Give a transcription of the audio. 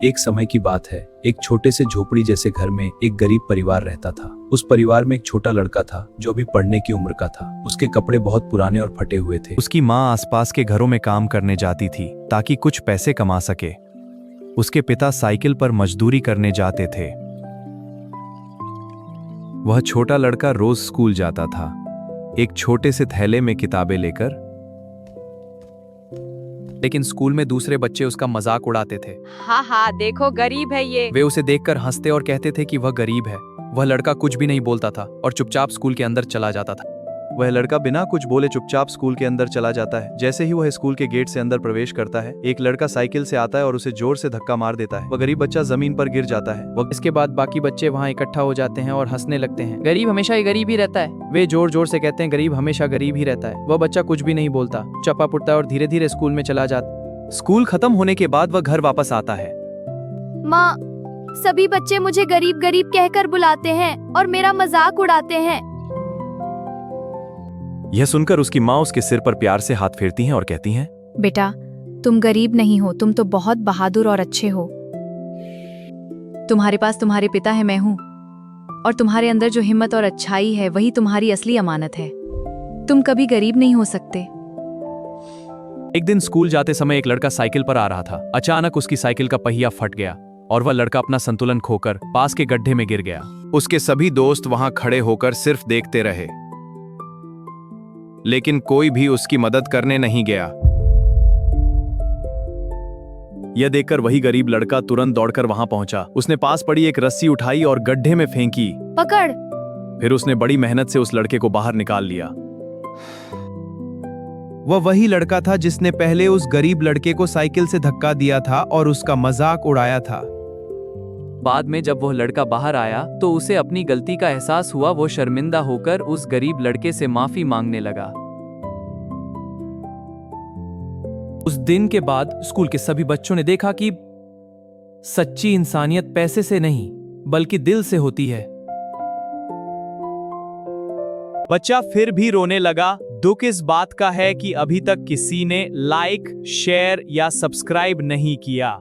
एक समय की बात है, एक छोटे से झोपड़ी जैसे घर में एक गरीब परिवार रहता था। उस परिवार में एक छोटा लड़का था जो अभी पढ़ने की उम्र का था। उसके कपड़े बहुत पुराने और फटे हुए थे। उसकी माँ आसपास के घरों में काम करने जाती थी ताकि कुछ पैसे कमा सके। उसके पिता साइकिल पर मजदूरी करने जाते थे। वह छोटा लड़का रोज स्कूल जाता था, एक छोटे से थैले में किताबें लेकर। लेकिन स्कूल में दूसरे बच्चे उसका मजाक उड़ाते थे। हाँ हाँ, देखो गरीब है ये। वे उसे देखकर हंसते और कहते थे कि वह गरीब है। वह लड़का कुछ भी नहीं बोलता था और चुपचाप स्कूल के अंदर चला जाता था। वह लड़का बिना कुछ बोले चुपचाप स्कूल के अंदर चला जाता है। जैसे ही वह स्कूल के गेट से अंदर प्रवेश करता है, एक लड़का साइकिल से आता है और उसे जोर से धक्का मार देता है। वह गरीब बच्चा जमीन पर गिर जाता है। इसके बाद बाकी बच्चे वहाँ इकट्ठा हो जाते हैं और हंसने लगते हैं। गरीब हमेशा गरीब ही रहता है। वे जोर जोर से कहते हैं गरीब हमेशा गरीब ही रहता है। वह बच्चा कुछ भी नहीं बोलता, चपा पुटता है और धीरे धीरे स्कूल में चला जाता है। स्कूल खत्म होने के बाद वह घर वापस आता है। माँ, सभी बच्चे मुझे गरीब गरीब कहकर बुलाते हैं और मेरा मजाक उड़ाते हैं। यह सुनकर उसकी माँ उसके सिर पर प्यार से हाथ फेरती हैं और कहती हैं, बेटा, तुम गरीब नहीं हो, तुम तो बहुत बहादुर और अच्छे हो। तुम्हारे पास तुम्हारे पिता है, मैं हूँ, और तुम्हारे अंदर जो हिम्मत और अच्छाई है वही तुम्हारी असली अमानत है। तुम कभी गरीब नहीं हो सकते। एक दिन स्कूल जाते समय एक लड़का साइकिल पर आ रहा था। अचानक उसकी साइकिल का पहिया फट गया और वह लड़का अपना संतुलन खोकर पास के गड्ढे में गिर गया। उसके सभी दोस्त वहां खड़े होकर सिर्फ देखते रहे, लेकिन कोई भी उसकी मदद करने नहीं गया। यह देखकर वही गरीब लड़का तुरंत दौड़कर वहां पहुंचा। उसने पास पड़ी एक रस्सी उठाई और गड्ढे में फेंकी। पकड़। फिर उसने बड़ी मेहनत से उस लड़के को बाहर निकाल लिया। वह वही लड़का था जिसने पहले उस गरीब लड़के को साइकिल से धक्का दिया था और उसका मजाक उड़ाया था। बाद में जब वह लड़का बाहर आया तो उसे अपनी गलती का एहसास हुआ। वो शर्मिंदा होकर उस गरीब लड़के से माफी मांगने लगा। उस दिन के बाद स्कूल के सभी बच्चों ने देखा कि सच्ची इंसानियत पैसे से नहीं बल्कि दिल से होती है। बच्चा फिर भी रोने लगा। दुख इस बात का है कि अभी तक किसी ने लाइक, शेयर या सब्सक्राइब नहीं किया।